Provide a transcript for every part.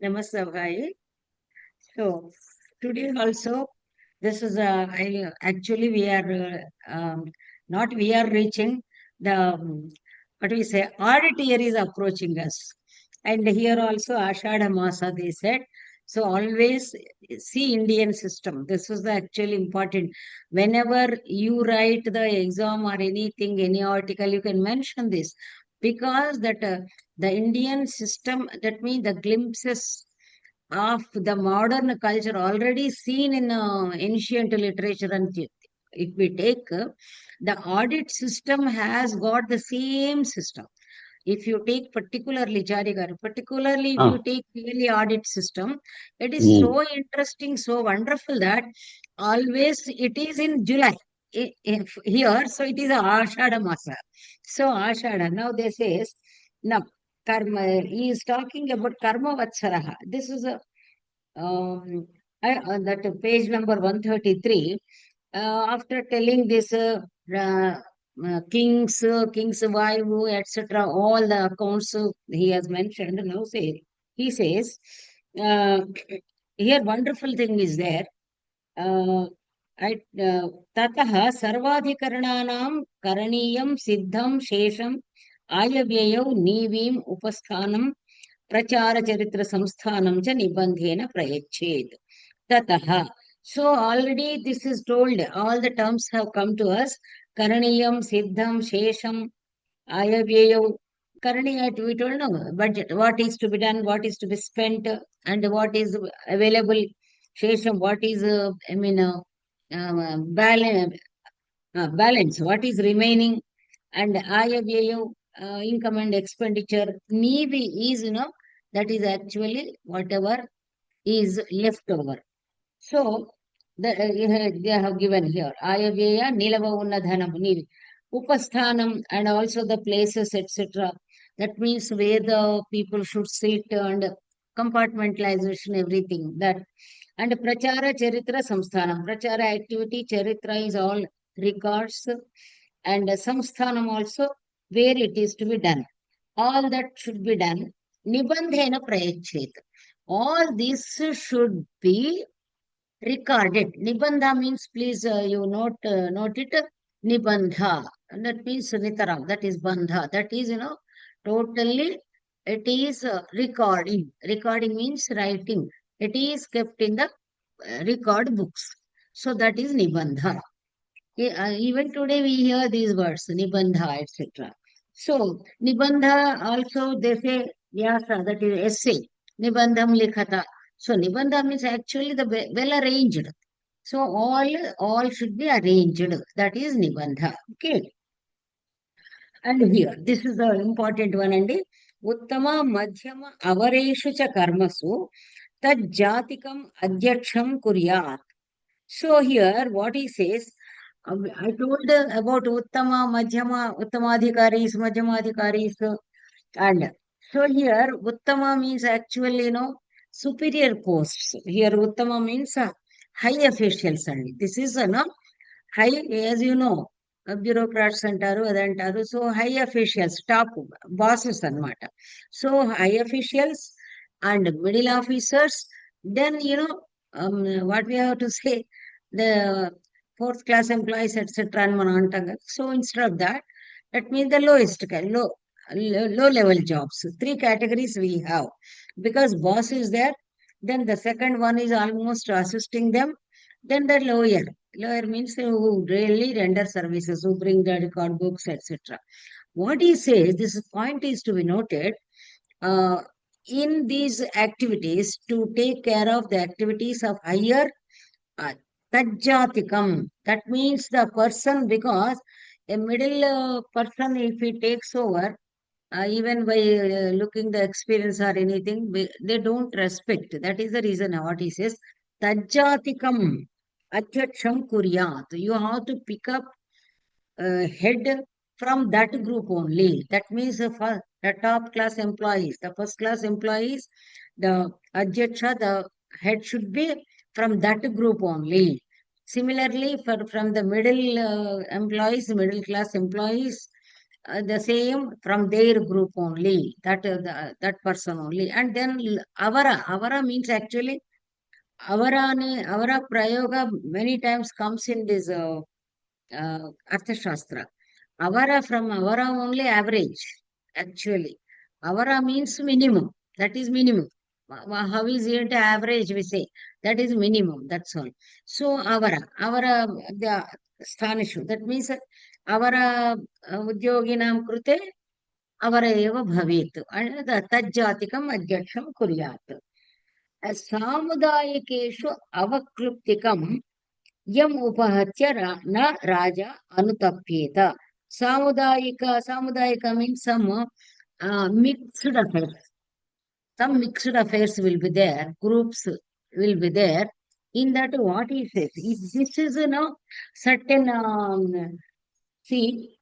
Namaste, Bhai. So today also, this is actually we are not we are reaching the what we say audit year is approaching us, and here also Ashadha Masa they said. So always see Indian system. This is the actually important. Whenever you write the exam or anything, any article, you can mention this because that the Indian system, that means the glimpses of the modern culture already seen in ancient literature. And if we take the audit system has got the same system. If you take particularly Jarigar, particularly if you Ah, take really audit system, it is so mm, interesting, so wonderful that always it is in July. Here, so it is a Ashada Masa. So Ashada, now they says, now karma, he is talking about karma vatsaraha. This is a um, that page number 133, after telling this kings Vayu, etc., all the accounts he has mentioned, now say, he says, uh, here wonderful thing is there. Uh, ततः सर्वाधिकरणानां करणीयं सिद्धं शेषम् आयव्ययौ नीवीम् उपस्थानं प्रचारचरित्रसंस्थानं च निबन्धेन प्रयच्छेत् ततः. So already this is told, all the terms have come to us. Karaniyam, Siddham, Shesham, Ayavyayav. Karaniya, we told no budget, what is to be done, what is to be spent, and what is available. Shesham, what is, balance, what is remaining, and Ayavyayav, income and expenditure. Nivi is, that is actually whatever is left over. So they have given here Ayavya, Nilava Unnadhanam, Nil, Upasthanam, and also the places, etc. That means where the people should sit and compartmentalization, everything that. And Prachara Charitra Samsthanam. Prachara activity, Charitra is all records, and Samsthanam also where it is to be done. All that should be done. Nibandhena Prayachet. All this should be recorded. Nibandha means, please, you note it. Nibandha. And that means Nitaram. That is Bandha. That is, totally, it is recording. Recording means writing. It is kept in the record books. So that is Nibandha. Even today we hear these words, Nibandha, etc. So, Nibandha also they say, Vyasa, that is essay. Nibandham likhata. So, Nibandha means actually the well arranged. So, all should be arranged. That is Nibandha. Okay. And here, this is the important one. And Uttama Madhyama Avareshu cha karmasu Tajjatikam Adhyaksham Kuryat. So here, what he says, I told about Uttama, Madhyama, Uttamadhikaris, Madhyamadhikaris, and so here, Uttama means actually, superior posts. Here, Uttama means high officials. And this is, high, as you know, bureaucrats అంటారు అదంటారు. So high officials, top bosses అన్నమాట. So high officials and middle officers, then what we have to say, the fourth class employees, etc. అని మనం అంటాం కదా. So instead of that, that means the lowest low level jobs. Three categories we have, because boss is there, then the second one is almost assisting them, then the lower. Lawyer means who really render services, who bring the record books, etc. What he says, this point is to be noted, uh, in these activities, to take care of the activities of higher uh, tajjatikam. That means the person, because a middle person, if he takes over, even by looking the experience or anything, they don't respect. That is the reason what he says, tajjatikam adhyaksham kuryat. You have to pick up head from that group only. That means the top class employees, the first class employees, the adhyaksha, the head should be from that group only. Similarly, from the middle employees, middle class employees, the same from their group only, that person only. And then avara means actually avara prayoga many times comes in this Arthashastra. Avara from avara only average, actually. Avara means minimum. That is minimum. How is it average, we say. That is minimum. That's all. So avara, the stanishu. That means avara udyoginam krute avara eva bhavet. And tajjatikam adhyaksham kuryat. सामुदायिकेषु अवक्लृप्तिकं यम उपहत्य न राजा अनुतप्येत. Samudaika means some mixed affairs. Some mixed affairs will be there. Groups will be there. In that, what he says, if this is certain see,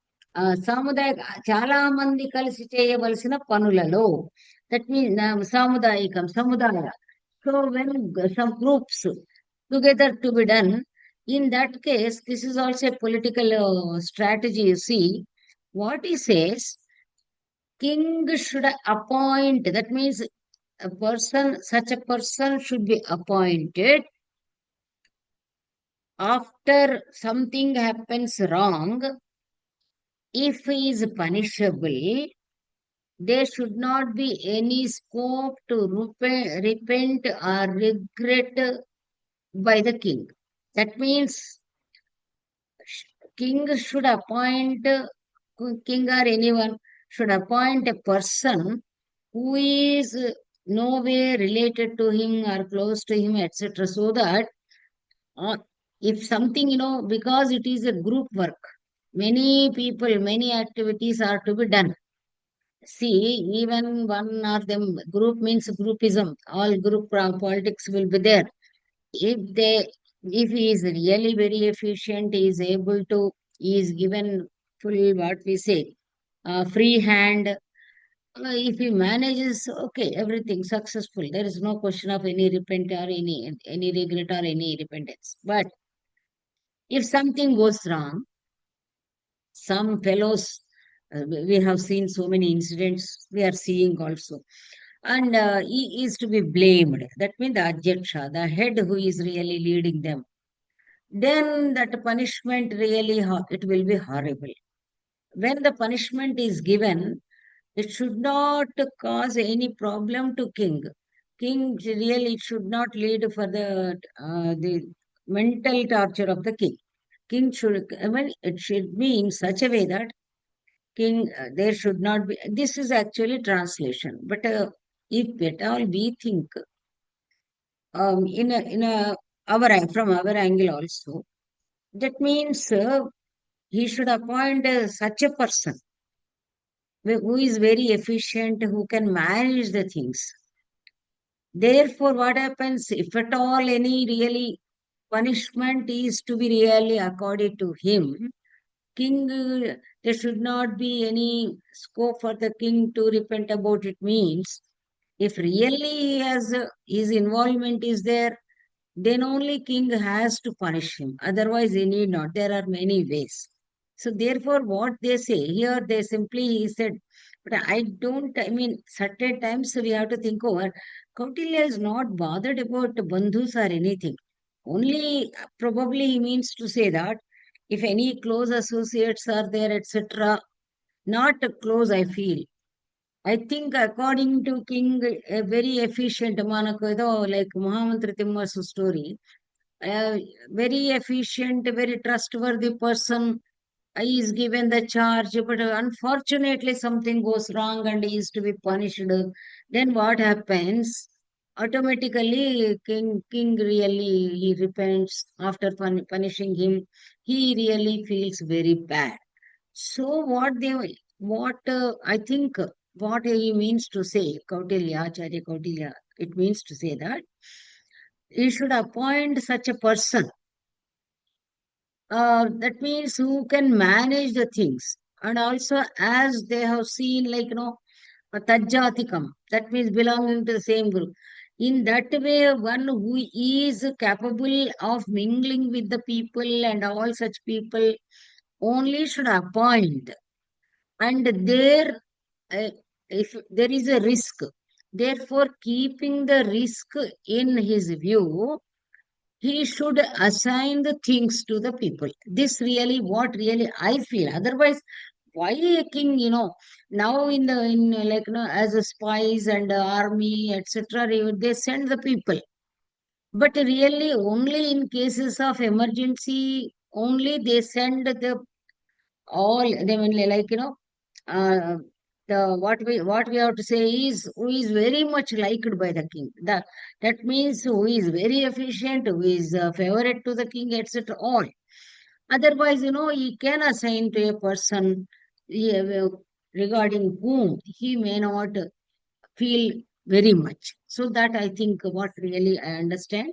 సాముదాయిక చాలా మంది కలిసి చేయవలసిన పనులలో, that mean సాముదాయికం సముదాయ. So when some groups together to be done, in that case, this is also a political strategy. You see, what he says, king should appoint. That means such a person should be appointed after something happens wrong. If he is punishable, there should not be any scope to repent or regret by the king. That means king should appoint, king or anyone should appoint a person who is no way related to him or close to him, etc. So that if something, because it is a group work, many people, many activities are to be done. See, even one or them group means groupism. All group politics will be there. If they, if he is really very efficient, he is able to, he is given full, what we say, free hand. If he manages, okay, everything successful. There is no question of any repent or any regret or any repentance. But if something goes wrong, some fellows, we have seen so many incidents, we are seeing also. And he is to be blamed. That means the Adhyaksha, the head who is really leading them. Then that punishment really, it will be horrible. When the punishment is given, it should not cause any problem to king. King really should not lead for the mental torture of the king. King should, I mean, it should be in such a way that king, there should not be. This is actually translation, but if at all we think in a from our angle also, that means he should appoint such a person who is very efficient, who can manage the things. Therefore, what happens if at all any really punishment is to be really accorded to him, king, there should not be any scope for the king to repent about it. Means if really he has his involvement is there, then only king has to punish him. Otherwise, he need not. There are many ways. So therefore, what they say here, they simply he said, but I don't. I mean, certain times we have to think over. Kautilya is not bothered about bandhus or anything. Only probably he means to say that if any close associates are there, etc., not close, I feel. I think according to King, a very efficient Manako, like Muhammad Timma's story, a very efficient, very trustworthy person is given the charge, but unfortunately something goes wrong and he is to be punished. Then what happens? Automatically, King really he repents after punishing him. He really feels very bad. So what I think what he means to say, Kautilya, Acharya Kautilya, it means to say that he should appoint such a person. That means who can manage the things. And also, as they have seen, like, a Tajjatikam, that means belonging to the same group. In that way, one who is capable of mingling with the people and all such people only should appoint. and there, if there is a risk, therefore keeping the risk in his view, he should assign the things to the people. This really what really I feel. Otherwise, why a king, now in the in like as a spies and army, etc., they send the people. But really, only in cases of emergency, only they send the all. They mean uh, the what we have to say is who is very much liked by the king. That means who is very efficient, who is favorite to the king, etc. All. Otherwise, he can assign to a person, regarding whom he may not feel very much. So that I think what really I understand.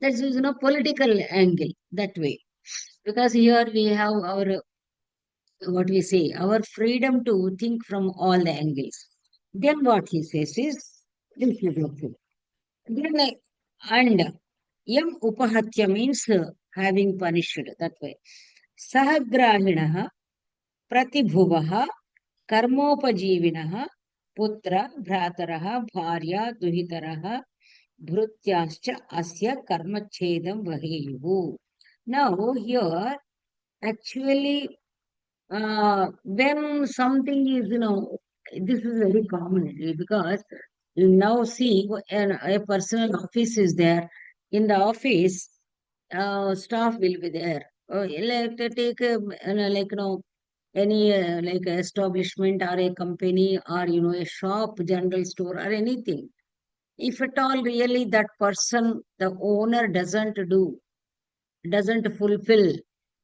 That's political angle that way, because here we have our what we say our freedom to think from all the angles. Then what he says is this is okay. Then and yam upahatya means having punished that way. Sahagrahinah pratibhuvah कर्मोपजीविनः पुत्र भ्रातरः भार्या दुहितरः भृत्याश्च अस्य कर्मच्छेदं वहेयुः. Now here actually when something is, this is very common because now see a personal office is there. In the office, staff will be there. Like to take any like establishment or a company or a shop, general store or anything. If at all really that person, the owner doesn't fulfill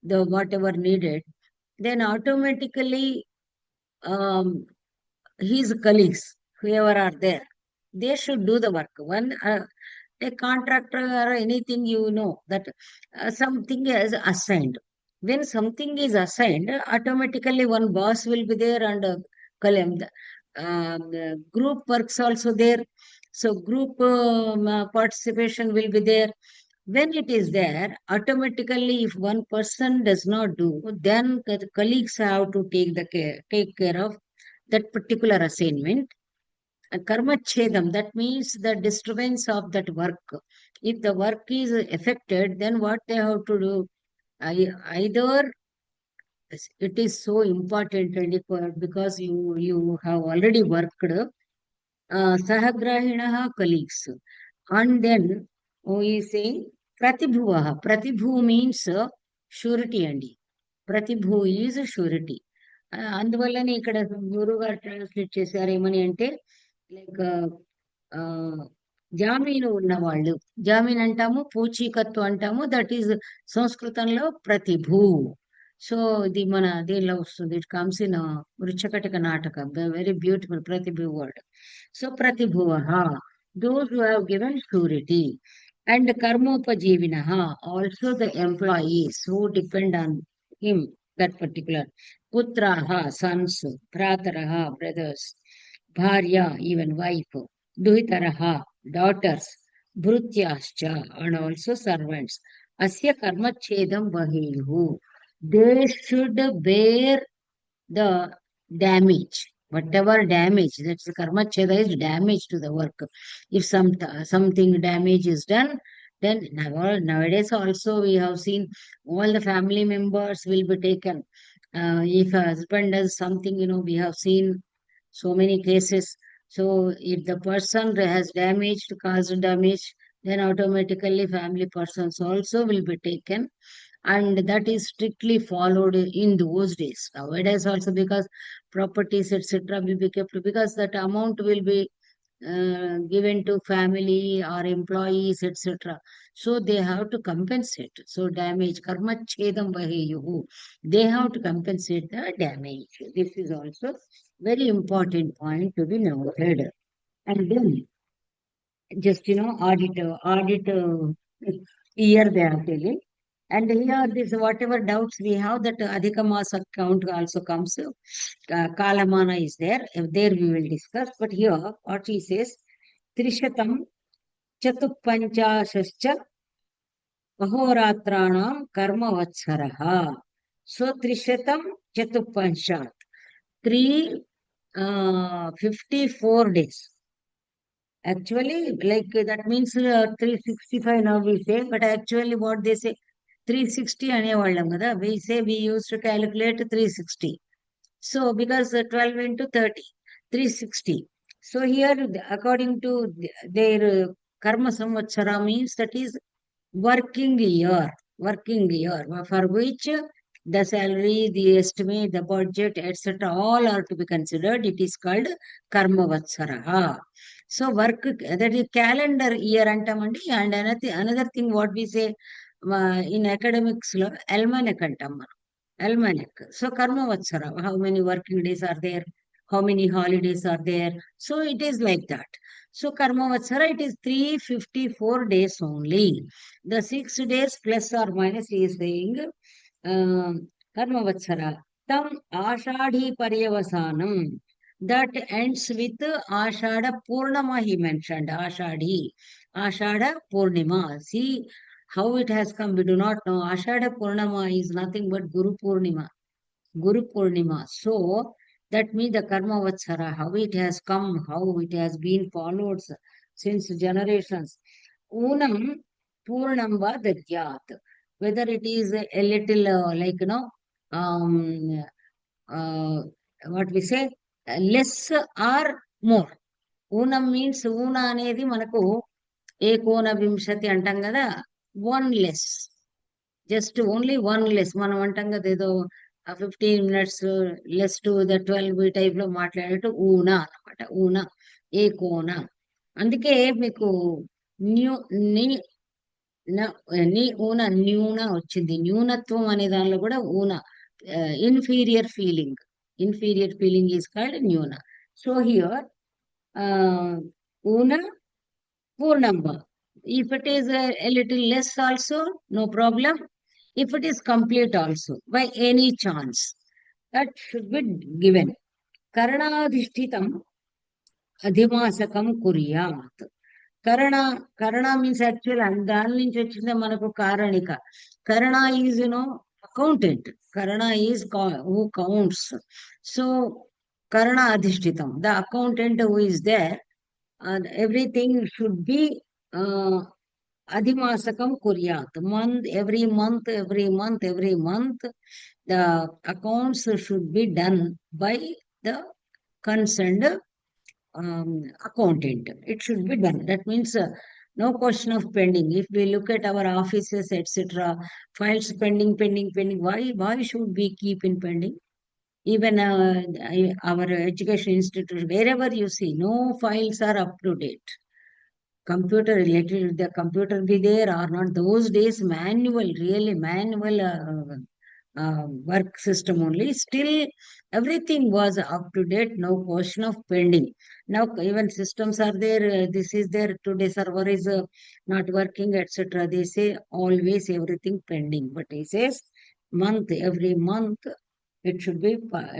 the whatever needed, then automatically um, his colleagues, whoever are there, they should do the work. One a contractor or anything, that something is assigned. When something is assigned, automatically one boss will be there and the group works also there. So group participation will be there. When it is there, automatically, if one person does not do, then the colleagues have to take care of that particular assignment. Karma chedam, that means the disturbance of that work. If the work is affected, then what they have to do? Either it is so important because you have already worked, sahagrahinaha colleagues. And then we say pratibhuvaha. Pratibhu means surety andi. Pratibhu is surety. అందువల్లనే ఇక్కడ గురువు గారు translate చేశారు ఏమని అంటే like జామీను ఉన్నవాళ్ళు. జామీన్ అంటాము, పూచీకత్తు అంటాము. దట్ ఈజ్ సంస్కృతంలో ప్రతిభూ. సో ఇది మన దీనిలో వస్తుంది. ఇట్ కమ్స్ ఇన్ వృచ్చకటిక నాటక. వెరీ బ్యూటిఫుల్ ప్రతిభూ వర్డ్. సో ప్రతిభువ, those who have given surety. And karmopajivinaha, also the employees who depend on him, that particular. Putraha, sons, bhrataraha, brothers, bharya, even wife, duhitaraha, daughters, bhrutyascha, and also servants. Asya karmachedam vaheyu. They should bear the damage, whatever damage, that's the karma cheda is damage to the work. If something damage is done, then nowadays also we have seen all the family members will be taken. If a husband does something, we have seen so many cases. So if the person has damaged, caused damage, then automatically family persons also will be taken, and that is strictly followed in those days. Nowadays also, because properties etc. will be kept, because that amount will be given to family or employees etc. So they have to compensate. So damage, karma chedam vaheyuhu. They have to compensate the damage. This is also very important point to be noted. And then just audit year they are telling. And here this whatever doubts we have, that adhika masa count also comes. Kalamana is there. There we will discuss. But here what he says, trishatam chatupanchashascha ahorastranam karma vatsharaha. So trishatam chatupanshat. 354 days. Actually, like that means 365 now we say, but actually what they say 360 అనేవాళ్ళం కదా. We say we used to calculate 360. So because 12 into 30, 360. So here, according to their Karma Samvatsara means that is working year for which the salary, the estimate, the budget, etc., all are to be considered. It is called Karma Vatsara. So work, that is calendar year antamandi. And another thing what we say in academics lo almanac antam మనం. Almanac. So Karma Vatsara, how many working days are there? How many holidays are there? So it is like that. So Karma Vatsara, it is 354 days only. The 6 days plus or minus he is saying Karma Vatsara. Tam Ashadhi Paryavasanam. That ends with Ashada Purnama, he mentioned. Ashadhi. Ashada Purnima. See how it has come, we do not know. Ashada Purnama is nothing but Guru Purnima. Guru Purnima. So that means the Karma Vatsara, how it has come, how it has been followed since generations. Unam Purnam va Dadyat. Whether it is a little um, uh, what we say, less or more. Unam means una అనేది మనకు ఏకోన వింశతి అంటాం కదా, one less, just only one less. మనం అంటాం కదా ఏదో 15 minutes less to the 12 ఈ type లో మాట్లాడేట్టు ఊనా అనమాట. ఊనా ఏకోన. అందుకే మీకు న్యూ నీ నీ ఊన న్యూన వచ్చింది. న్యూనత్వం అనే దానిలో కూడా ఊన, inferior feeling. Inferior feeling is called న్యూన. సో హియర్ ఊన Purnamba. If it is a little less also, no problem. If it is complete also, by any chance, that should be given. Karanadhishtitam adhimasakam kuryat. Karana means actual, and దాని నుంచి వచ్చిందే మనకు కారణిక. Karana is, accountant. Karana is who counts. So, Karana adhishtitam, the accountant who is there, and everything should be uh, adhimasakam kuryat. Every month, the accounts should be done by the concerned accountant. It should be done. That means no question of pending. If we look at our offices, etc., files pending. Why should we keep in pending? Even our education institute, wherever you see, no files are up to date. Computer related, the computer be there or not. Those days, really manual work system only. Still, everything was up to date, no question of pending. Now, even systems are there, this is there, today server is not working, etc. They say always everything pending. But he says, every month, it should be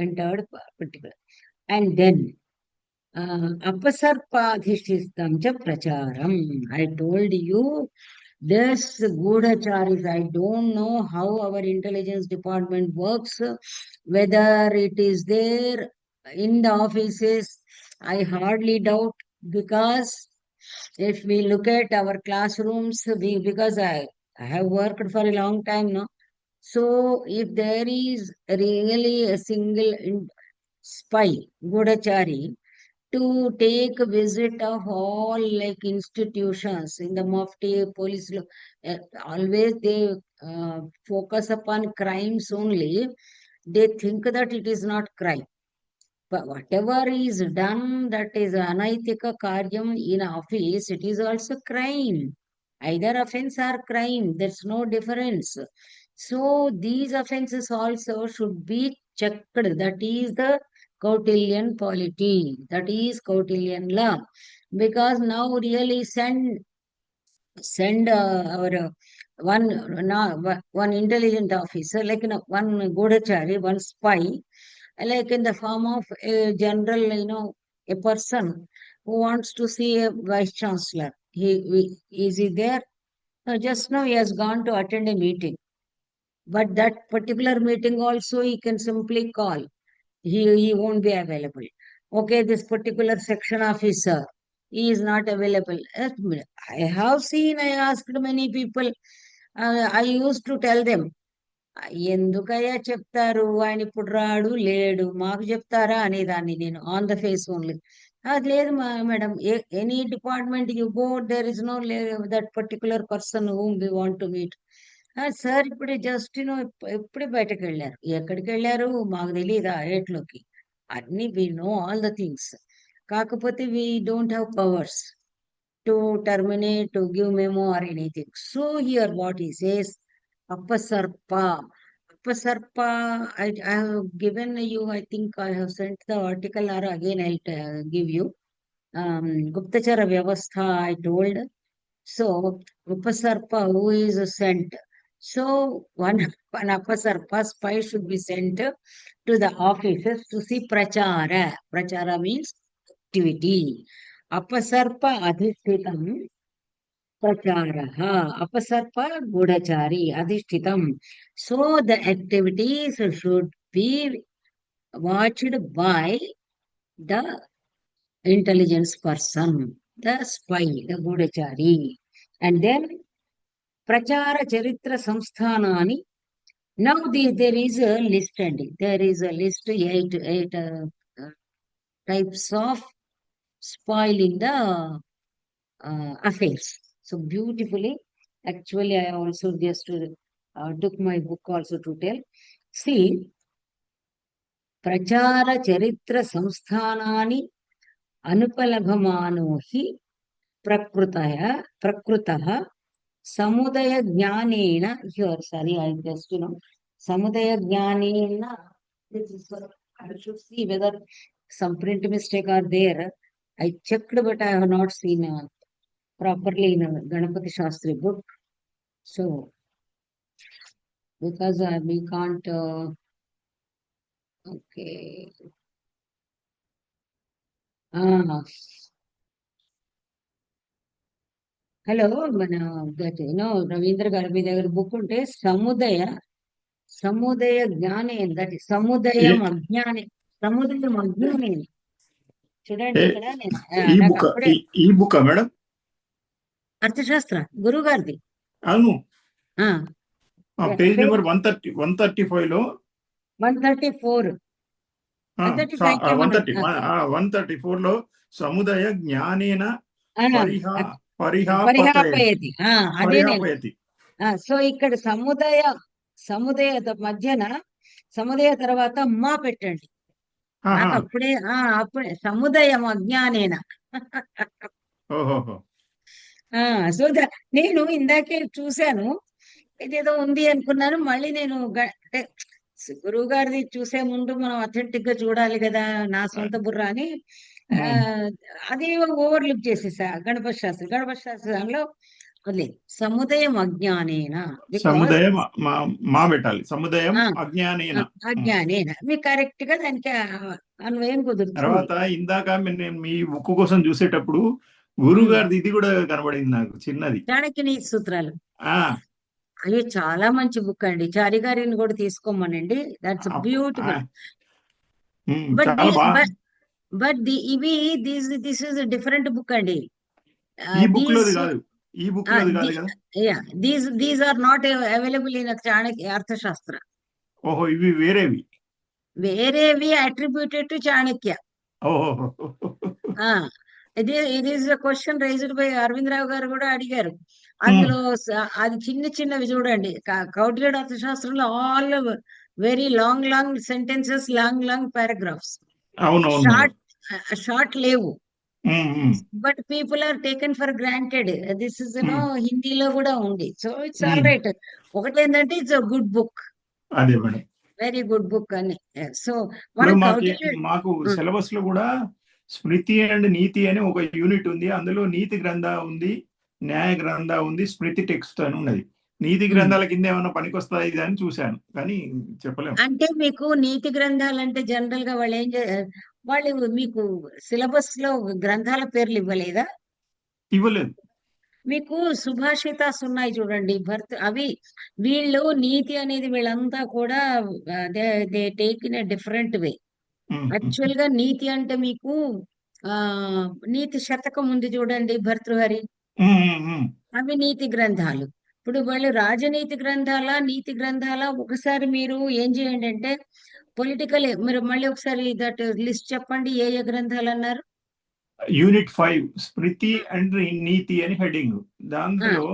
entered particular. And then, Apasarpadhishtistam cha pracharam. I told you, this Gudhacharis, I don't know how our intelligence department works, whether it is there in the offices. I hardly doubt, because if we look at our classrooms, because I have worked for a long time now. So if there is really a single spy, Gudachari, to take a visit of all like institutions in the mufti, police, always they focus upon crimes only. They think that it is not crime. But whatever is done that is anaitika karyam in office, it is also crime. Either offense or crime, there's no difference. So these offenses also should be checked. That is the Kautilyan polity. That is Kautilyan law. Because now really send our one intelligent officer, like one Godachari, one spy, like in the form of a general, a person who wants to see a vice chancellor. Is he there? No, just now he has gone to attend a meeting. But that particular meeting also he can simply call. he won't be available. Okay, this particular section officer, he is not available. I have seen, I asked many people, I used to tell them, ఎందుకయ్యా చెప్తారు, ఆయన ఇప్పుడు రాడు లేడు, మాకు చెప్తారా అనేదాన్ని నేను, ఆన్ ద ఫేస్ ఓన్లీ. అది లేదు madam, any department you go, there is no that particular person whom we want to meet. Sir ఇప్పుడే జస్ట్ ఇప్పుడే బయటకు వెళ్ళారు. ఎక్కడికి వెళ్ళారు మాకు తెలియదా ఏట్లోకి? అన్ని we know all the things, కాకపోతే we don't have powers to terminate, to give memo or anything. So here what he says, Appasarpa. Appasarpa, I have given you, I think I have sent the article, or again I'll give you. Guptachara Vyavastha, I told. So, Uppasarpa, who is sent? So, one Appasarpa spy should be sent to the offices to see Prachara. Prachara means activity. Appasarpa adhishtitam Pracharaha. Appasarpa Gudachari adhishtitam. So, the activities should be watched by the intelligence person, the spy, the Gudachari. And then Prachara Charitra Samsthanani. Now there is a list, and there is a list, eight types of spoiling the affairs. So beautifully, actually, I also just took my book also to tell. See, Prachara Charitra Samsthanani Anupalabhamano hi Prakrutaha Samudaya Jnanena. Here, sorry, I just, Samudaya Jnanena. This is, I should see whether some print mistake are there. I checked, but I have not seen properly in a Ganapati Shastri book. So, because we can't, okay. Hello, మన రవీంద్ర గారి మీ దగ్గర book ఉంటే సముదయ జ్ఞానే, that సముదయం అజ్ఞానే, సముదయం అజ్ఞానే. చూడండి ఇక్కడ నాకు అప్పుడే ఈ book madam, అర్థశాస్త్ర గురువు గారిది. అవును, పేజ్ నెంబర్ 135 లో 134 134 లో సముదయ జ్ఞానేన పరిహాపయతి. అదే. సో ఇక్కడ సముదయ మధ్యన, సముదయ తర్వాత మా పెట్టండి. నాకు అప్పుడే సముదయం అజ్ఞానేన. సో నేను ఇందాకే చూశాను, ఇదేదో ఉంది అనుకున్నాను. మళ్ళీ నేను గురువు గారిది చూసే ముందు మనం అథెంటిక్ గా చూడాలి కదా, నా సొంత బుర్ర అని అది ఓవర్లుక్ చేసేసా. గణపతి శాస్త్రి దానిలో లేదు, సముదయం అజ్ఞానేన. సముదయం మా పెట్టాలి, సముదయం అజ్ఞానేన. మీకు కరెక్ట్ గా దానికి అన్వయం కుదురుతుంది. తర్వాత ఇందాక నేను మీ బుక్ కోసం చూసేటప్పుడు గురువు గారిది ఇది కూడా కనబడింది నాకు, చిన్నది, చాణక్య నీతి సూత్రాలు. అయ్యో చాలా మంచి బుక్ అండి, చారి గారిని కూడా తీసుకోమనండి. That's beautiful. బట్ ఇవి దిస్ ఇస్ డిఫరెంట్ బుక్ అండి. These are not available in Chanakya Arthashastra. ఓహో, ఇవి వేరేవి అట్రిబ్యూటెడ్ టు చాణక్య. ఇది is the question raised by Aravind Rao garu కూడా అడిగారు. అందులో అది చిన్నవి చూడండి. కౌటిల్యుడు అర్థశాస్త్రంలో all very long sentences, long paragraphs, short లేవు. But people are taken for granted. This is హిందీలో కూడా ఉంది. So it's all right. ఒకటేంటంటే it's a good book, very good book అని. సో మాకు సిలబస్ లో కూడా స్మృతి అండ్ నీతి అని ఒక యూనిట్ ఉంది. అందులో నీతి గ్రంథ ఉంది, న్యాయ గ్రంథ ఉంది, స్మృతి టెక్స్ట్ అని ఉన్నది. నీతి గ్రంథాల కింద ఏమైనా పనికొస్తాయి అని చూశాను, కానీ చెప్పలేము. అంటే మీకు నీతి గ్రంథాలు అంటే జనరల్ గా వాళ్ళు మీకు సిలబస్ లో గ్రంథాల పేర్లు ఇవ్వలేదా? ఇవ్వలేదు. మీకు సుభాషితాస్ ఉన్నాయి చూడండి, అవి వీళ్ళు నీతి అనేది వీళ్ళంతా కూడా they take in a different way. Actual గా నీతి అంటే మీకు ఆ నీతి శతకం ఉంది చూడండి, భర్తృహరి. అవి నీతి గ్రంథాలు. ఇప్పుడు వాళ్ళు రాజనీతి గ్రంథాల, నీతి గ్రంథాల, ఒకసారి మీరు ఏం చేయండి అంటే పొలిటికల్, మీరు మళ్ళీ ఒకసారి దట్ లిస్ట్ చెప్పండి, ఏ ఏ గ్రంథాలు అన్నారు. యూనిట్ 5 స్మృతి అండ్ నీతి అని హెడింగ్. ఆ, దాంట్లో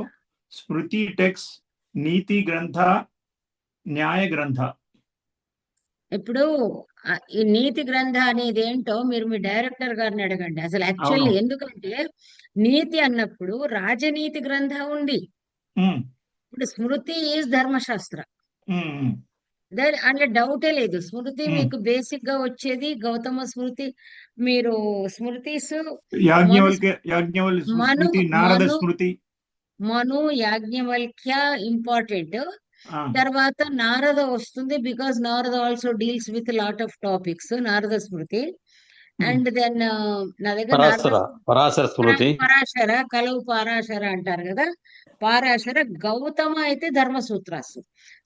స్మృతి టెక్స్ట్, నీతి గ్రంథ, న్యాయ గ్రంథ. ఇప్పుడు ఈ నీతి గ్రంథ అనేది ఏంటో మీరు మీ డైరెక్టర్ గారిని అడగండి. అసలు అవును. యాక్చువల్లీ ఎందుకంటే నీతి అన్నప్పుడు రాజనీతి గ్రంథ ఉంది. ఉమ్, ఇప్పుడు స్మృతి ఈజ్ ధర్మశాస్త్ర, ఉమ్, ఉమ్, అందులో డౌటే లేదు. స్మృతి ఉమ్. మీకు బేసిక్ గా వచ్చేది గౌతమ స్మృతి. మీరు స్మృతిస్ మను యాజ్ఞవల్క్య మను స్మృతి, నారద మను స్మృతి. మను యాజ్ఞవల్క్య ఇంపార్టెంట్. ఆ, తర్వాత నారద వస్తుంది, because Narada also deals with lot of topics, Narada Smriti. Um, and then నా దగ్గర నారద పరాశర పరాశర స్మృతి. పరాశర, కలవు పారాశర అంటారు కదా. పారాశర, గౌతమ అయితే ధర్మసూత్రాసు.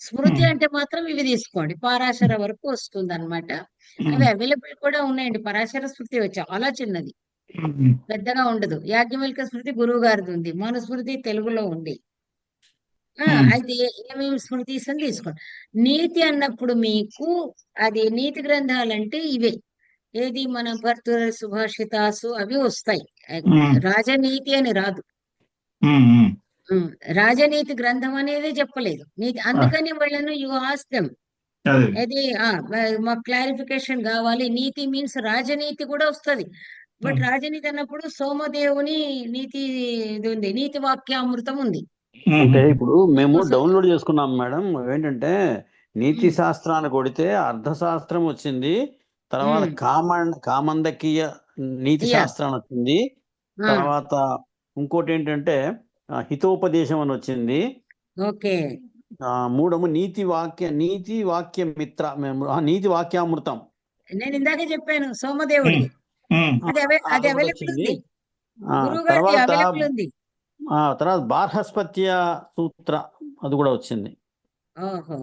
స్మృతి ఉమ్, అంటే మాత్రం ఇవి తీసుకోండి, పారాశర వరకు వస్తుంది అనమాట. ఉమ్, అవి అవైలబుల్ కూడా ఉన్నాయండి. పరాశర స్మృతి చాలా చిన్నది, ఉమ్, పెద్దగా ఉండదు. యాజ్ఞవల్క్య స్మృతి గురువు గారిది ఉంది, మనుస్మృతి తెలుగులో ఉంది. ఉమ్, అయితే ఏమేమి స్మృతిస్ అని తీసుకోండి. నీతి అన్నప్పుడు మీకు అది నీతి గ్రంథాలంటే ఇవే. ఏది మన భర్తృహరి సుభాషితాసు అవి వస్తాయి. ఉమ్, రాజనీతి అని రాదు. ఉమ్, ఉమ్. ఉమ్, రాజనీతి గ్రంథం అనేది చెప్పలేదు నీతి, ఆ, అందుకని వాళ్ళను యు ఆస్క్ దెమ్. అదే. అది మాకు క్లారిఫికేషన్ కావాలి. నీతి మీన్స్ రాజనీతి కూడా వస్తది. బట్ ఉమ్, రాజనీతి అన్నప్పుడు సోమదేవుని నీతి ఇది ఉంది, నీతి వాక్యామృతం ఉంది. ఉమ్, అంటే ఉమ్, ఇప్పుడు మేము సో డౌన్లోడ్ చేసుకున్నాం మేడం. ఏంటంటే నీతి ఉమ్, శాస్త్రాన్ని కొడితే అర్థశాస్త్రం వచ్చింది, తర్వాత ఉమ్, కామందకీయ నీతి యా, శాస్త్రం వచ్చింది, ఆ, తర్వాత ఇంకోటి ఏంటంటే హితోపదేశం అని వచ్చింది, ఓకే. మూడము నీతి వాక్య మిత్ర, మేము నీతి వాక్యామృతం. నేను ఇందాకే చెప్పాను ఉమ్, సోమదేవుడిది. ఉమ్, అది అది అదొకటి అవైలబుల్ వచ్చింది. ఉంది, గురువు గారిది తర్వాత అవైలబుల్ ఉంది. తర్వాత బార్హస్పత్య సూత్ర, అది కూడా వచ్చింది. ఓహో,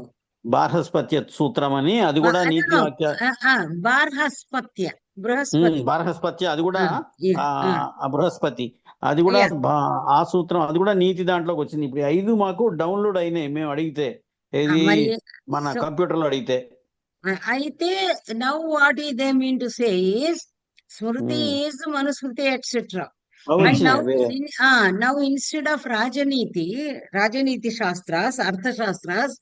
బార్హస్పత్య సూత్రం అని, అది కూడా నీతి అదను వాక్య. బార్హస్పత్య, బృహస్పతి. బార్హస్పత్య అది కూడా యా, ఆ బృహస్పతి, అది కూడా యా. ఆ సూత్రం, అది కూడా నీతి దాంట్లోకి వచ్చింది. ఇప్పుడు 5 మాకు డౌన్లోడ్ అయినాయి మేము అడిగితే, ఏది మరి మన సో కంప్యూటర్ లో అడిగితే. అయితే నౌ వాట్ ఈ they mean to say is Smriti is Manusmriti etcetera. అవి అండ్ వచ్చినాయి అవే. Now instead of Rajaniti Shastras, Arthashastras,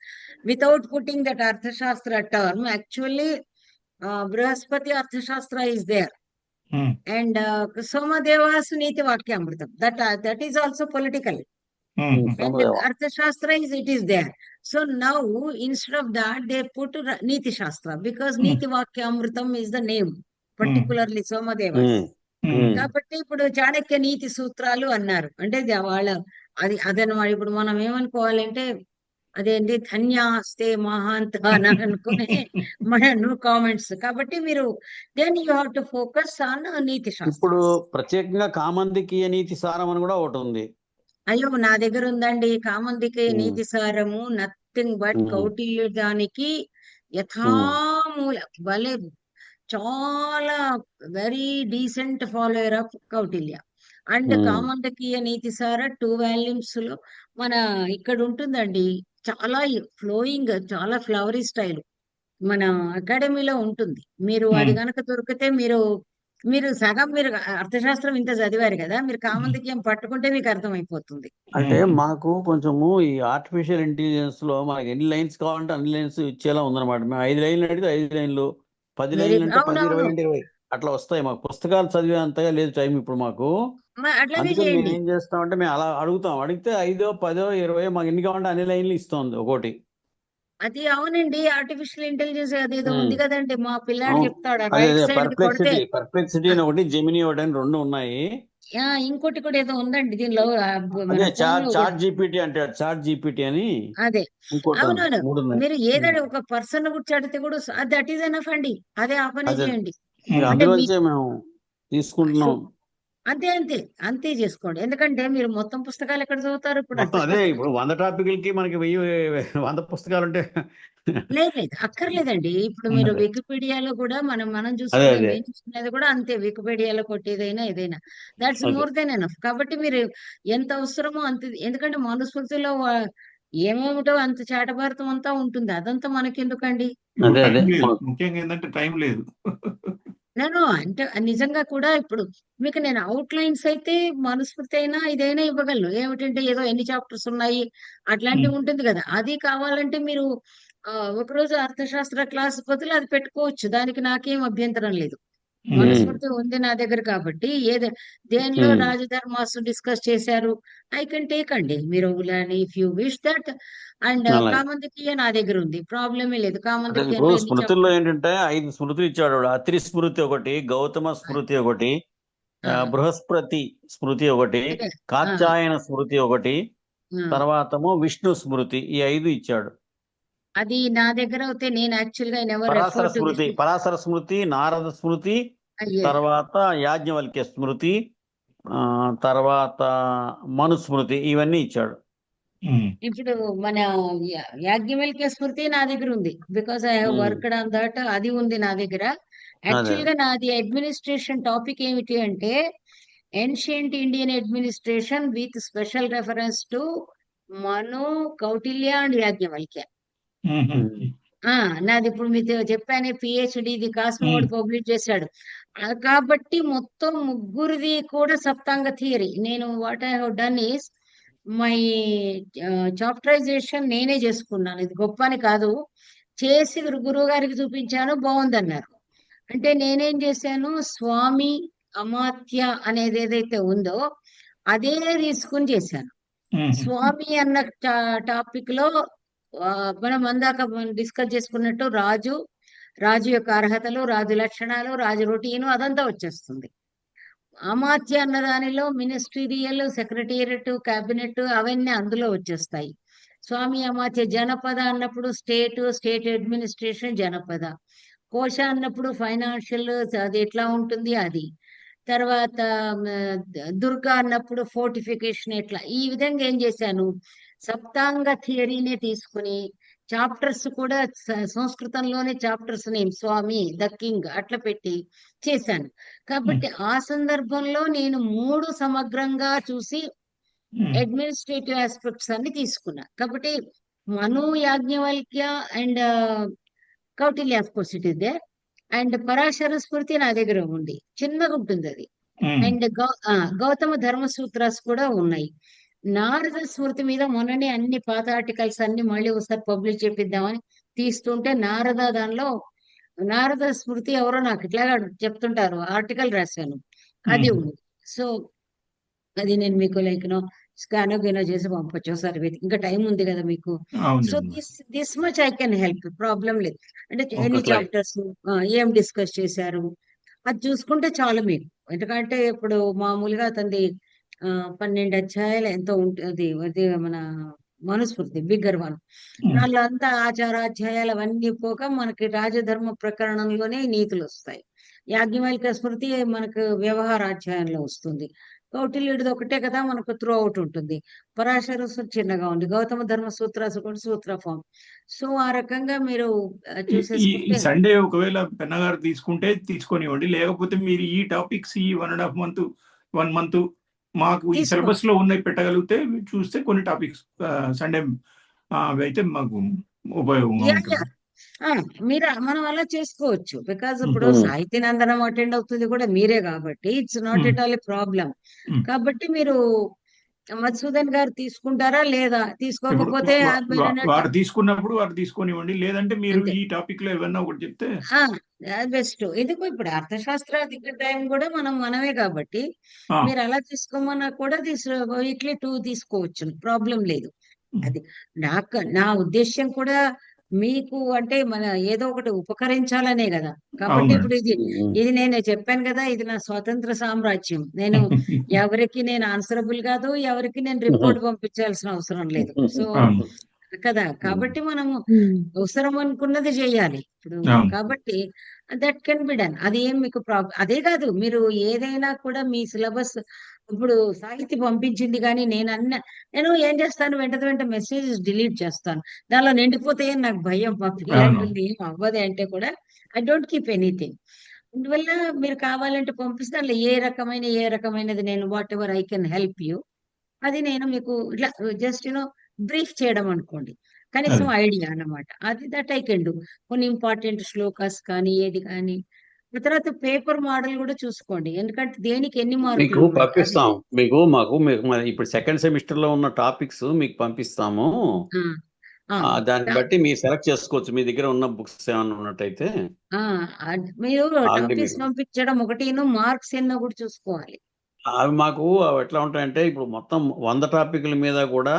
without putting that Arthashastra term, actually Brihaspati Arthashastra is there. Um, And Somadeva's Niti Vakyamritam. That is also political. Um, And Somadeva. Arthashastra it is there. So now instead of that they put Niti Shastra, because um, Niti Vakyamritam is the name, particularly Somadeva's. ఉమ్. కాబట్టి ఇప్పుడు చాణక్య నీతి సూత్రాలు అన్నారు అంటే వాళ్ళ అదనమాట. ఇప్పుడు మనం ఏమనుకోవాలంటే అదేంటి ధన్యాస్తే మహాంత అని అనుకునే మన కామెంట్స్. కాబట్టి మీరు then you have to focus on Niti ఇప్పుడు శాస్త్రం. ప్రత్యేకంగా కామందికీయ నీతి సారం అని కూడా ఒకటి ఉంది. అయ్యో, నా దగ్గర ఉందండి కామందికే నీతి సారము, నథింగ్ బట్ కౌటిల్యుడానికి యథామూల భలే, చాలా very decent follower of Kautilya. And Kamandakiya Nitisara 2 volumes లో మన ఇక్కడ ఉంటుందండి. చాలా ఫ్లోయింగ్, చాలా ఫ్లవరీ స్టైల్ మన అకాడమీలో ఉంటుంది. మీరు అది కనుక దొరికితే మీరు మీరు సగం మీరు అర్థశాస్త్రం ఇంత చదివారు కదా, మీరు కామందికీయం పట్టుకుంటే మీకు అర్థమైపోతుంది. అంటే మాకు కొంచెము ఈ ఆర్టిఫిషియల్ ఇంటెలిజెన్స్ లో మనకి ఎన్ని లైన్స్ కావాలంటే అన్ని లైన్స్ ఇచ్చేలా ఉందన్నమాట. మేము 5 లైన్లు అడిగితే 5 లైన్లు, 10 లైన్లు అంటే 10, 20 అంటే 20 అట్లా వస్తాయి. మాకు పుస్తకాలు చదివే అంతగా లేదు టైం ఇప్పుడు మాకు. అట్లాగే అందుకని మేము చేయండి. ఏం చేస్తామంటే మేము అలా అడుగుతాం, అడిగితే 5, 10, 20 మాకు ఎన్ని కావాలంటే అన్ని లైన్లు ఇస్తుంది ఒకటి. అది అవునండి, ఆర్టిఫిషియల్ ఇంటెలిజెన్స్ అదేదో ఉంది కదండి, మా పిల్లాడు అవును. చెప్తాడు అదే రైట్ సైడ్ కొడితే. పర్ప్లెక్సిటీ అని ఒకటి, జెమినీ ఒకటి అని 2 ఉన్నాయి. ఇంకోటి కూడా ఏదో ఉందండి దీనిలో, మన అదే phone లో కూడా. చాట్ జీపీటీ అంటాడు, చాట్ జీపీటీ అని అదే, ఇంకోటి ఉంది. అవునవును. 3 ఉన్నాయి. మీరు ఏదైనా ఒక పర్సన్ గురించి అడిగితే కూడా దట్ ఈస్ ఎనఫ్ అండి, అదే ఆ పని అదే చేయండి. ఇక అంటే అందులోంచే మేము తీసుకుంటున్నాం. అంతే అంతే అంతే చేసుకోండి. ఎందుకంటే మీరు మొత్తం పుస్తకాలు ఎక్కడ చదువుతారు ఇప్పుడు మొత్తం అదే అర్థశాస్త్రం. ఇప్పుడు 100 టాపిక్లకి మనకి 100 పుస్తకాలు ఉంటే లేదు లేదు అక్కర్లేదండి. ఇప్పుడు మీరు ఉండదు. వికీపీడియాలో కూడా మనం మనం అదే చూసుకునే అదే మేము చూసుకునేది కూడా అంతే. వికీపీడియాలో కొట్టేదైనా ఏదైనా దాట్స్ అదే మోర్ దెన్ ఎనఫ్. కాబట్టి మీరు ఎంత అవసరమో అంత, ఎందుకంటే మనుస్మృతిలో ఏమేమిటో అంత చాటభారతం అంతా ఉంటుంది. అదంతా మనకెందుకండి? ఇప్పుడు అదే అదే టైం లేదు, ముఖ్యంగా ఏంటంటే టైం లేదు. నేను అంటే నిజంగా కూడా ఇప్పుడు మీకు నేను అవుట్ లైన్స్ అయితే మనుస్మృతి అయినా ఇదైనా ఇవ్వగలను. ఏమిటంటే ఏదో ఎన్ని చాప్టర్స్ ఉన్నాయి అట్లాంటివి ఉంటుంది కదా. అది కావాలంటే మీరు ఒకరోజు అర్థశాస్త్ర క్లాస్ బదులు అది పెట్టుకోవచ్చు. దానికి నాకేం అభ్యంతరం లేదు. మనుస్మృతి ఉంది నా దగ్గర కాబట్టి దేనిలో రాజధర్మాసు డిస్కస్ చేశారు ఐ కెన్ టేక్ అండి. మీరు if you wish that. And అలాగే కామందకీయ నా దగ్గర ఉంది, ప్రాబ్లమే లేదు. అంటే ఇప్పుడు కామందకీయంలో ఎన్ని స్మృతుల్లో చాప్టర్. ఏంటంటే 5 స్మృతులు ఇచ్చాడు వాడు. అత్రి స్మృతి ఒకటి, గౌతమ స్మృతి ఒకటి, బృహస్పతి స్మృతి ఒకటి, అదే కాత్యాయన స్మృతి ఒకటి, ఆ. తర్వాతము విష్ణు స్మృతి, ఈ 5 ఇచ్చాడు. అది నా దగ్గర అయితే నేను యాక్చువల్ గా never refer to this. Parashara Smriti, Narada Smriti, తర్వాత యాజ్ఞవల్క్య స్మృతి, తర్వాత మనుస్మృతి, ఇవన్నీ ఇచ్చాడు. ఇప్పుడు మన యాజ్ఞవల్క్య స్మృతి నా దగ్గర ఉంది. Because I have worked on that. అది ఉంది నా దగ్గర. అదే యాక్చువల్ గా నాది అడ్మినిస్ట్రేషన్ టాపిక్ ఏమిటి అంటే ancient Indian administration with special reference to Manu, Kautilya and Yajnavalkya. నాది ఇప్పుడు మీతో చెప్పానే పిహెచ్డిది కాస్మోడ్ పబ్లిష్ చేశాడు. కాబట్టి మొత్తం ముగ్గురిది కూడా సప్తాంగ థియరీ. నేను what I have done is my chapterisation నేనే చేసుకున్నాను. ఇది గొప్ప అని కాదు, చేసి గురువు గారికి చూపించాను, బాగుందన్నారు. అంటే నేనేం చేశాను, స్వామి అమాత్య అనేది ఏదైతే ఉందో అదే తీసుకుని చేశాను. స్వామి అన్న టాపిక్ లో మనం అందాక డిస్కస్ చేసుకున్నట్టు రాజు యొక్క అర్హతలు, రాజు లక్షణాలు, రాజు రొటీను అదంతా వచ్చేస్తుంది. అమాత్య అన్న దానిలో మినిస్ట్రీరియల్, సెక్రటేరియట్, క్యాబినెట్ అవన్నీ అందులో వచ్చేస్తాయి. స్వామి అమాత్య జనపద అన్నప్పుడు స్టేట్ అడ్మినిస్ట్రేషన్ జనపద. కోశ అన్నప్పుడు ఫైనాన్షియల్, అది ఎట్లా ఉంటుంది అది. తర్వాత దుర్గా అన్నప్పుడు ఫోర్టిఫికేషన్ ఎట్లా. ఈ విధంగా ఏం చేశాను, సప్తాంగ థియరీనే తీసుకుని చాప్టర్స్ కూడా సంస్కృతంలోనే చాప్టర్స్ నేమ్ స్వామి, ద కింగ్ అట్లా పెట్టి చేశాను. కాబట్టి ఆ సందర్భంలో నేను 3 సమగ్రంగా చూసి అడ్మినిస్ట్రేటివ్ ఆస్పెక్ట్స్ అన్ని తీసుకున్నా. కాబట్టి Manu, Yajnavalkya and Kautilya of course it is they. And Parashara Smriti నా దగ్గర ఉంది, చిన్నగా ఉంటుంది అది. అండ్ గౌతమ ధర్మ సూత్రాస్ కూడా ఉన్నాయి. నారద స్మృతి మీద మొన్ననే అన్ని పాత ఆర్టికల్స్ అన్ని మళ్ళీ ఒకసారి పబ్లిష్ చేపిద్దామని తీస్తుంటే నారద స్మృతి ఎవరో నాకు ఇట్లా చెప్తుంటారు, ఆర్టికల్ రాశాను, అది ఉంది. సో అది నేను మీకు స్కానో గినో చేసి పంపొచ్చు ఒకసారి. ఇంకా టైం ఉంది కదా మీకు. So this much I can help, problem లేదు. అంటే ఎన్ని చాప్టర్స్ ఏం డిస్కస్ చేశారు అది చూసుకుంటే చాలు మీకు. ఎందుకంటే ఇప్పుడు మామూలుగా అతనిది 12 అధ్యాయాలు ఎంతో ఉంటుంది, అది మన మనుస్మృతి బిగ్గర్ వన్. దానిలో అంతా ఆచారాధ్యాయాలు అవన్నీ పోక మనకి రాజధర్మ ప్రకరణంలోనే నీతులు వస్తాయి. యాజ్ఞవల్క్య స్మృతి మనకు వ్యవహారాధ్యాయంలో వస్తుంది. కౌటిల్యుడిది ఒకటే కదా మనకు త్రూ అవుట్ ఉంటుంది. పరాశర చిన్నగా ఉంది. గౌతమ ధర్మ సూత్రాసు కూడా సూత్ర ఫామ్. సో ఆ రకంగా మీరు చూసేసుకుంటే సండే ఒకవేళ పెన్నగారు తీసుకుంటే తీసుకొనివ్వండి, లేకపోతే మీరు ఈ టాపిక్స్ ఈ 1 మంత్ మాకు ఈ సిలబస్ లో ఉన్నాయి పెట్టగలిగితే చూస్తే కొన్ని టాపిక్స్ సండే అయితే మాకు ఉపయోగంగా ఉంటుంది. మనం అలా చేసుకోవచ్చు. బికాజ్ ఇప్పుడు సాహితీ నందనం అటెండ్ అవుతుంది కూడా మీరే కాబట్టి it's not at all A problem. కాబట్టి మీరు మధుసూదన్ గారు తీసుకుంటారా లేదా, తీసుకోకపోతే వారు తీసుకున్నప్పుడు వారు తీసుకొనివ్వండి, లేదంటే మీరు ఈ టాపిక్ లో ఏమన్నా ఒకటి చెప్తే బెస్ట్. ఎందుకు ఇప్పుడు అర్థశాస్త్ర టైం కూడా మనమే కాబట్టి మీరు అలా తీసుకోమన్నా కూడా వీక్లీ 2 తీసుకోవచ్చు, ప్రాబ్లం లేదు. అది నా ఉద్దేశ్యం కూడా మీకు అంటే మన ఏదో ఒకటి ఉపకరించాలనే కదా. కాబట్టి ఇప్పుడు ఇది నేను చెప్పాను కదా, ఇది నా స్వతంత్ర సామ్రాజ్యం. నేను ఎవరికి నేను ఆన్సరబుల్ కాదు, ఎవరికి నేను రిపోర్ట్ పంపించాల్సిన అవసరం లేదు. సో కదా, కాబట్టి మనము అవసరం అనుకున్నది చేయాలి ఇప్పుడు. కాబట్టి దట్ కెన్ బి డన్. అది ఏం మీకు ప్రాబ్లం అదే కాదు. మీరు ఏదైనా కూడా మీ సిలబస్ ఇప్పుడు సాహితీ పంపించింది కానీ నేను ఏం చేస్తాను, వెంట మెసేజెస్ డిలీట్ చేస్తాను. దానిలో నిండిపోతే నాకు భయం, మా అవును. పిల్లంటుంది ఏం అవ్వదు అంటే కూడా ఐ డోంట్ కీప్ ఎనీథింగ్. అందువల్ల మీరు కావాలంటే పంపిస్తే అందులో ఏ రకమైనది నేను what ever I can help you, అది నేను మీకు ఇట్లా జస్ట్ బ్రీఫ్ చేయడం అనుకోండి, కనీసం అదే ఐడియా అన్నమాట. అది దట్ ఐ కెన్ డూ. కొన్ని ఇంపార్టెంట్ శ్లోకాస్ కానీ ఏది కానీ. ఆ తర్వాత పేపర్ మోడల్ కూడా చూసుకోండి, ఎందుకంటే దేనికి ఎన్ని మీకు మార్కులు ఉన్నాయి అది. పంపిస్తాం. మీకు మరి ఇప్పుడు సెకండ్ సెమిస్టర్ లో ఉన్న టాపిక్స్ మీకు పంపిస్తాము. ఆ, ఆ, దాన్ని దా- బట్టి మీరు సెలెక్ట్ చేసుకోవచ్చు. మీ దగ్గర ఉన్న బుక్స్ ఏమైనా ఉన్నట్టయితే ఆ, మీరు ఆల్రెడీ టాపిక్స్ మీకు పంపించడం ఒకటిను, మార్క్స్ ఎన్నో కూడా చూసుకోవాలి. అవి మాకు ఎట్లా ఉంటాయంటే ఇప్పుడు మొత్తం 100 టాపిక్ల మీద కూడా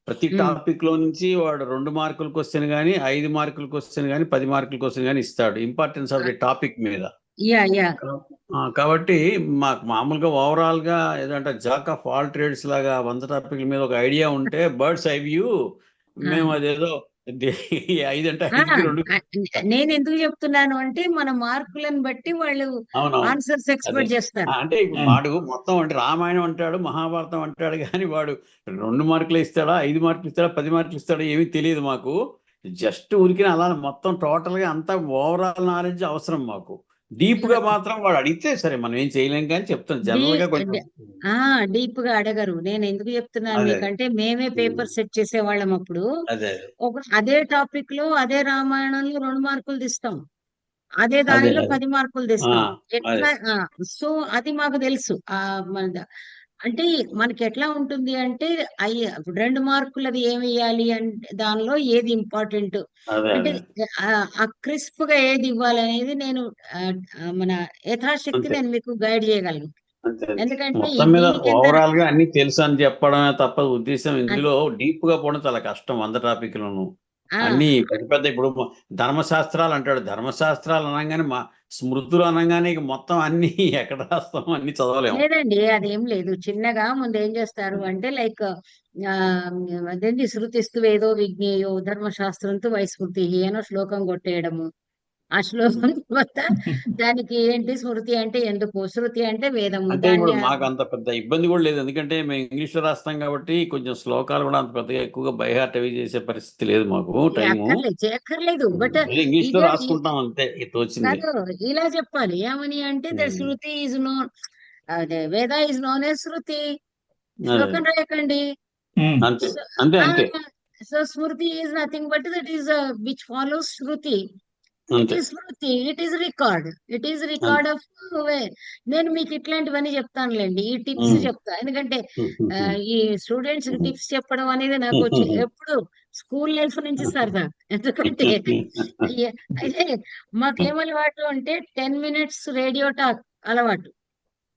ప్రతి ఉమ్, టాపిక్ లో నుంచి వాడు 2 మార్కుల క్వశ్చన్ కానీ 5 మార్కుల క్వశ్చన్ కానీ 10 మార్కుల క్వశ్చన్ కానీ ఇస్తాడు, ఇంపార్టెన్స్ ఆఫ్ ఆ, ది టాపిక్ మీద. యా కాబట్టి మాకు మామూలుగా ఓవరాల్ గా ఏదంటే జాక్ ఆఫ్ ఆల్ ట్రేడ్స్ లాగా 100 టాపిక్ల మీద ఒక ఐడియా ఉంటే బర్డ్స్ ఐ వ్యూ, మేము అదేదో 5 అంటే 5కి 2. నేను ఎందుకు చెప్తున్నాను అంటే మన మార్కులను బట్టి వాళ్ళు అవునవును. ఆన్సర్స్ అదే ఎక్స్పెక్ట్ చేస్తారు. అంటే ఇప్పుడు ఉమ్. వాడు మొత్తం అంటే రామాయణం అంటాడు, మహాభారతం అంటాడు, కానీ వాడు 2 మార్కులు ఇస్తాడా, 5 మార్కులు ఇస్తాడా, 10 మార్కులు ఇస్తాడా ఏమీ తెలియదు మాకు. జస్ట్ ఊరికిన అలా మొత్తం టోటల్ గా అంతా ఓవరాల్ నాలెడ్జ్ అవసరం మాకు. డీప్ గా మాత్రం వాడు అడిగితే సరే మనం ఏం చేయలేం కానీ చెప్తాం జనరల్ గా కొంచెం. డీప్ గా అడగరు. నేను ఎందుకు చెప్తున్నాను అదే మీకంటే, మేమే పేపర్ సెట్ చేసేవాళ్ళం అప్పుడు. అదే అదే టాపిక్ లో అదే రామాయణంలో 2 మార్కులు తీస్తాం, అదే అదే దానిలో అదే 10 మార్కులు ఆ, తెస్తాం. అదే ఎట్లా సో అది మాకు తెలుసు. అంటే మనకి ఎట్లా ఉంటుంది అంటే, ఇప్పుడు 2 మార్కులది ఏమి ఇవ్వాలి అంటే దానిలో ఏది ఇంపార్టెంట్ అదే అంటే అదే ఆ క్రిస్ప్ గా ఏది ఇవ్వాలి అనేది నేను మన యథాశక్తి అంతే నేను మీకు గైడ్ చేయగలను. అంతే అంతే. ఎందుకంటే మొత్తం మీద దీనికి ఎంత ఓవరాల్ గా అన్ని తెలుసు అని చెప్పడమే తప్ప ఉద్దేశం ఇందులో డీప్ గా పోవడం చాలా కష్టం 100 టాపిక్లను. ఆ, అన్ని పెద్ద పెద్ద ఇప్పుడు ధర్మశాస్త్రాలు అంటాడు, ధర్మశాస్త్రాలు అనగానే స్మృతులు అనగానే ఇక మొత్తం అన్ని ఎక్కడ రాస్తాం అన్ని చదవలేము. లేదండి, అదేం లేదు. చిన్నగా ముందు ఏం చేస్తారు అంటే లైక్ అదేంటి, శృతిస్తు వేదో విజ్ఞేయో ధర్మశాస్త్రంతో వైస్మృతి అనో శ్లోకం కొట్టేయడము. ఆ శ్లోకం తర్వాత దానికి ఏంటి, స్మృతి అంటే ఎందుకు, శృతి అంటే వేదము, అంటే ఇప్పుడు దాన్ని మాకు అంత పెద్ద ఇబ్బంది కూడా లేదు, ఎందుకంటే మేము ఇంగ్లీష్ లో రాస్తాం కాబట్టి కొంచెం శ్లోకాలు కూడా అంత పెద్దగా ఎక్కువగా బై హార్ట్ అవి చేసే పరిస్థితి లేదు మాకు టైము. చేయక్కర్లేదు. బట్ ఇంగ్లీష్ లో ఇదే రాసుకుంటాం అంతే తోచింది. కాదు, ఇలా చెప్పాలి ఏమని అంటే ద శృతి ఈజ్ నోన్, అదే వేద ఈజ్ నోన్ ఏ శృతి. అదే శ్లోకం రాయకండి. ఉమ్. అంతే అంతే అంతే so Smriti is nothing but that is which follows Shruti. It అంతే is Smriti, it is record, it is అంతే. Record of way. నేను మీకు ఇట్లాంటివన్నీ చెప్తానులేండి, ఈ టిప్స్ ఉమ్. చెప్తా. ఎందుకంటే ఈ స్టూడెంట్స్ కి టిప్స్ చెప్పడం అనేది నాకు ఎప్పుడు స్కూల్ లైఫ్ నుంచి సరదా. ఎందుకంటే అయితే మాకేమలవాటు అంటే 10 minutes రేడియో టాక్ అలవాటు,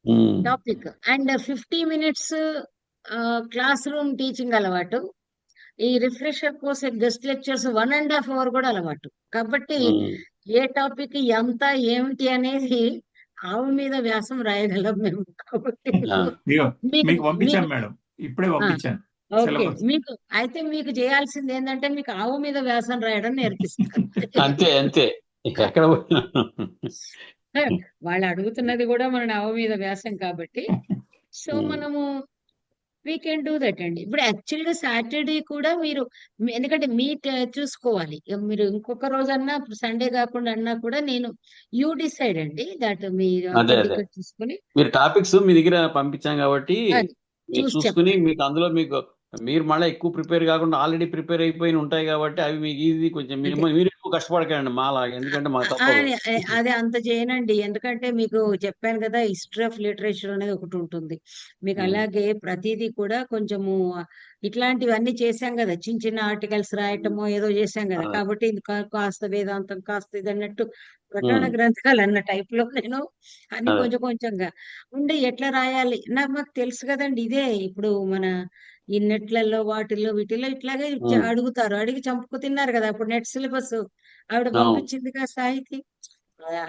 um. Topic, and 50 minutes classroom teaching అలవాటు. ఈ refresher course guest lectures 1.5 hour కూడా అలవాటు. కాబట్టి ఉమ్. ఏ టాపిక్ ఎంత ఏమిటి అనేది ఆవు మీద వ్యాసం రాయగలం మేము. కాబట్టి ఆ. ఇదిగో మీకు మీకు పంపించాను మీకు మేడం, ఇప్పుడే ఆ, పంపించాను ఓకే. సిలబస్. మీకు చేయాల్సింది ఏంటంటే మీకు ఆవు మీద వ్యాసం రాయడం నేర్పిస్తాను. అంతే అంతే ఎక్కడ పోయినా. వాళ్ళు అడుగుతున్నది కూడా మన ఆవు మీద వ్యాసం కాబట్టి. సో ఉమ్. మనము వీ కెన్ డూ దట్ అండి. ఇప్పుడు యాక్చువల్ గా సాటర్డే కూడా మీరు ఎందుకంటే చూసుకోవాలి. ఇక మీరు ఇంకొక రోజు అన్నా సండే కాకుండా అన్నా కూడా నేను యూ డిసైడ్ అండి దట్ మీరు అదే అదే పొద్దుగా చూసుకుని మీరు టాపిక్స్ మీ దగ్గర పంపించాం కాబట్టి అది మీరు చూసి చూసుకుని చెప్తాను. మీకు అందులో మీరు మళ్ళీ ఎక్కువ ప్రిపేర్ కాకుండా ఆల్రెడీ ప్రిపేర్ అయిపోయి ఉంటాయి కాబట్టి అవి మీకు ఈజీ. కొంచెం అంతే. మీరు ఎక్కువ కష్టపడకండి మాలాగా, ఎందుకంటే మాకు తప్పదు. అదే అంత చేయనండి, ఎందుకంటే మీకు చెప్పాను కదా, హిస్టరీ ఆఫ్ లిటరేచర్ అనేది ఒకటి ఉంటుంది మీకు. ఉమ్. అలాగే ప్రతిదీ కూడా కొంచెము ఇట్లాంటివన్నీ చేశాం కదా, చిన్న చిన్న ఆర్టికల్స్ రాయటమో ఏదో చేశాం కదా. అదే. కాబట్టి ఇది కాస్త వేదాంతం, కాస్త ఇది అన్నట్టు ప్రకరణ ఉమ్. గ్రంథాలు అన్న టైప్ లో నేను అన్ని అదే కొంచెం కొంచెంగా ఉండి ఎట్లా రాయాలి మాకు తెలుసు కదండి. ఇదే ఇప్పుడు మన ఈ నెట్లలో వాటిల్లో వీటిల్లో ఇట్లాగే ఉమ్. అడుగుతారు, అడిగి చంపుకు తిన్నారు కదా. ఇప్పుడు నెట్ సిలబస్ ఆవిడ అవును పంపించిందిగా సాహితీ,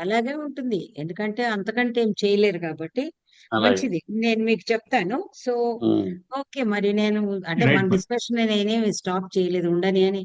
అలాగే ఉంటుంది. ఎందుకంటే అంతకంటే ఏం చేయలేరు కాబట్టి అలాగే. మంచిది. నేను మీకు చెప్తాను. సో ఉమ్. ఓకే, మరి నేను అంటే మన రైట్. డిస్కషన్ నేనేమి స్టాప్ చేయలేదు, ఉండని అని